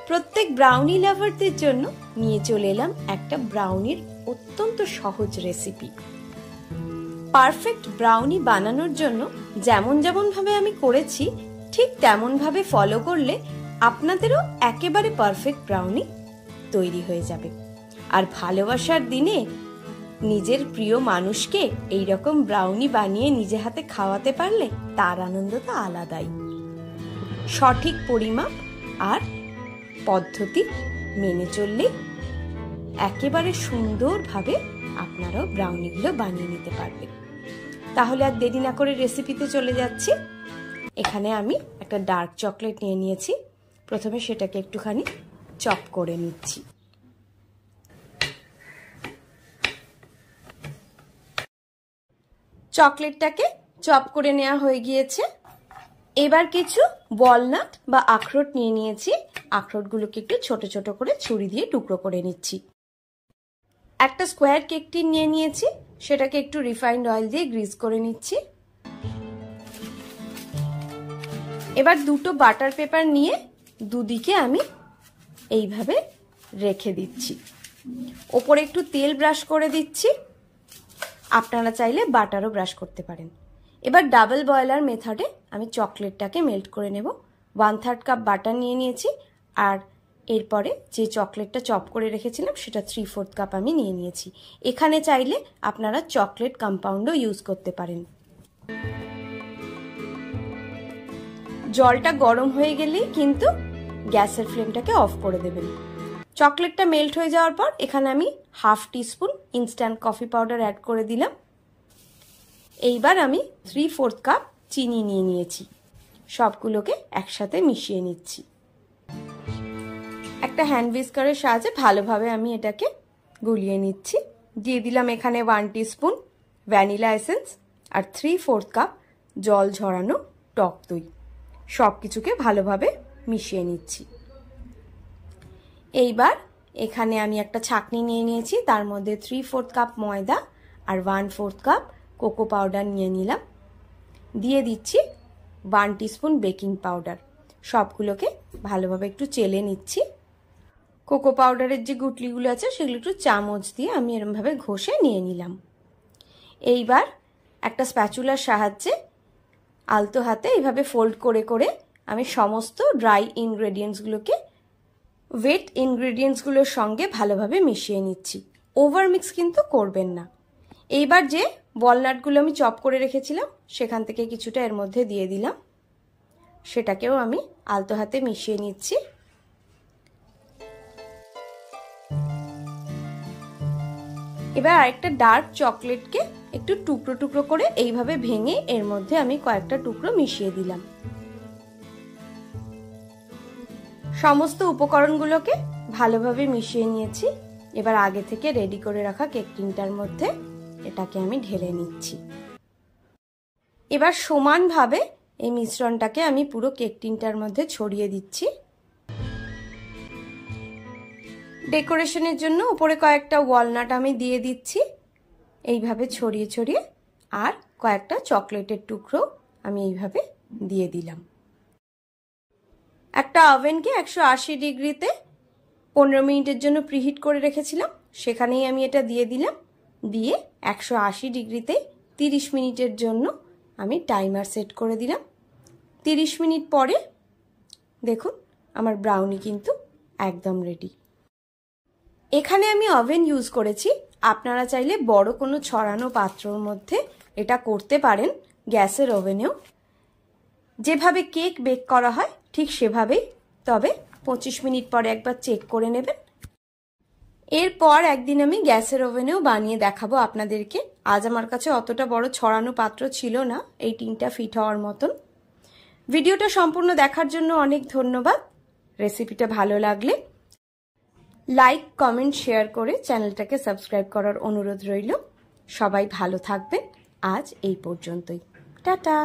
প্রত্যেক ব্রাউনি লাভারদের জন্য নিয়ে চলে এলাম একটা ব্রাউনির অত্যন্ত সহজ রেসিপি। পারফেক্ট ব্রাউনি বানানোর জন্য যেমন যেমন ভাবে আমি করেছি ঠিক তেমন ভাবে ফলো করলে আপনাদেরও একেবারে পারফেক্ট ব্রাউনি তৈরি হয়ে যাবে। আর ভালোবাসার দিনে নিজের প্রিয় মানুষকে এই রকম ব্রাউনি বানিয়ে নিজে হাতে খাওয়াতে পারলে তার আনন্দ তো আলাদাই। সঠিক পরিমাপ আর পদ্ধতি মেনে চললে একেবারে সুন্দরভাবে আপনারাও ব্রাউনিগুলো বানিয়ে নিতে পারবেন। তাহলে আর দেরি না করে রেসিপিতে চলে যাচ্ছি। এখানে আমি একটা ডার্ক চকলেট নিয়ে নিয়েছি। প্রথমে সেটাকে একটুখানি চপ করে নিচ্ছি। চকলেটটাকে চপ করে নেওয়া হয়ে গিয়েছে। এবার কিছু ওয়ালনাট বা আখরোট নিয়ে নিয়েছি। আখরোটগুলোকে একটু ছোট ছোট করে ছুরি দিয়ে টুকরো করে নিচ্ছি। একটা স্কোয়ার কেক টিন নিয়ে নিয়েছি, সেটাকে একটু রিফাইন্ড অয়েল দিয়ে গ্রিজ করে নিচ্ছি। এবার দুটো বাটার পেপার নিয়ে দুদিকে আমি এইভাবে রেখে দিচ্ছি। ওপরে একটু তেল ব্রাশ করে দিচ্ছি। আপনারা চাইলে বাটারও ব্রাশ করতে পারেন। এবার ডাবল বয়লার মেথডে আমি চকলেটটাকে মেল্ট করে নেব। 1/3 কাপ বাটার নিয়ে নিয়েছি, আর এরপরে যে চকলেটটা চপ করে রেখেছিলাম সেটা 3/4 কাপ আমি নিয়ে নিয়েছি। এখানে চাইলে আপনারা চকলেট কম্পাউন্ডও ইউজ করতে পারেন। জলটা গরম হয়ে গেলেই কিন্তু গ্যাসের ফ্লেমটাকে অফ করে দেবেন। চকলেটটা মেল্ট হয়ে যাওয়ার পর এখানে আমি 1/2 teaspoon instant coffee powder add করে দিলাম। এইবার আমি 3/4 কাপ চিনি নিয়ে নিয়েছি। সবগুলোকে একসাথে মিশিয়ে নিচ্ছি। একটা হ্যান্ড হুইস্কারের সাহায্যে ভালোভাবে আমি এটাকে গুলিয়ে নিচ্ছি। দিয়ে দিলাম এখানে 1 টিস্পুন ভ্যানিলা এসেন্স আর 3/4 কাপ জল ঝরানো টক দই। সব কিছুকে ভালোভাবে মিশিয়ে নিচ্ছি। এইবার এখানে আমি একটা ছাঁকনি নিয়ে নিয়েছি, তার মধ্যে 3/4 কাপ ময়দা আর 1/4 কাপ কোকো পাউডার নিয়ে নিলাম। দিয়ে দিচ্ছি 1 টিস্পুন বেকিং পাউডার। সবগুলোকে ভালোভাবে একটু চেলে নিচ্ছি। কোকো পাউডারের যে গুটলিগুলো আছে সেগুলো একটু চামচ দিয়ে আমি এরমভাবে ঘষে নিয়ে নিলাম। এইবার একটা স্প্যাচুলার সাহায্যে আলতো হাতে এইভাবে ফোল্ড করে করে আমি সমস্ত ড্রাই ইনগ্রেডিয়েন্টসগুলোকে ওয়েট ইনগ্রেডিয়েন্টসগুলোর সঙ্গে ভালোভাবে মিশিয়ে নিচ্ছি। ওভার মিক্স কিন্তু করবেন না। এইবার যে ওয়ালনাটগুলো আমি চপ করে রেখেছিলাম সেখান থেকে কিছুটা এর মধ্যে দিয়ে দিলাম। সেটাকেও আমি আলতো হাতে মিশিয়ে নিচ্ছি। এবার আরেকটা ডার্ক চকলেটকে একটু টুকরো টুকরো করে এইভাবে ভেঙে এর মধ্যে আমি কয়েকটা টুকরো মিশিয়ে দিলাম। সমস্ত উপকরণগুলোকে ভালোভাবে মিশিয়ে নিয়েছি। এবার আগে থেকে রেডি করে রাখা কেক টিনটার মধ্যে এটাকে আমি ঢেলে নিচ্ছি। এবার সমানভাবে এই মিশ্রণটাকে আমি পুরো কেক টিনটার মধ্যে ছড়িয়ে দিচ্ছি। ডেকোরেশনের জন্য উপরে কয়েকটা ওয়ালনাট আমি দিয়ে দিচ্ছি এইভাবে ছড়িয়ে ছড়িয়ে, আর কয়েকটা চকলেটের টুকরো আমি এইভাবে দিয়ে দিলাম। একটা ওভেনকে 180 ডিগ্রিতে 15 মিনিটের জন্য প্রিহিট করে রেখেছিলাম, সেখানেই আমি এটা দিয়ে দিলাম। দিয়ে 180 ডিগ্রিতে 30 মিনিটের জন্য আমি টাইমার সেট করে দিলাম। 30 মিনিট পরে দেখুন আমার ব্রাউনি কিন্তু একদম রেডি। এখানে আমি ওভেন ইউজ করেছি। আপনারা চাইলে বড় কোনো ছড়ানো পাত্রর মধ্যে এটা করতে পারেন, গ্যাসের ওভেনেও। যেভাবে কেক বেক করা হয় ঠিক সেভাবেই, তবে 25 মিনিট পরে একবার চেক করে নেবেন। এরপর একদিন আমি গ্যাসের ওভেনেও বানিয়ে দেখাবো আপনাদেরকে। আজ আমার কাছে অতটা বড় ছড়ানো পাত্র ছিল না এই টিনটা ফিট হওয়ার মতন। ভিডিওটা সম্পূর্ণ দেখার জন্য অনেক ধন্যবাদ। রেসিপিটা ভালো লাগলে লাইক, কমেন্ট, শেয়ার করে চ্যানেলটাকে সাবস্ক্রাইব করার অনুরোধ রইল। সবাই ভালো থাকবেন। আজ এই পর্যন্তই। টাটা।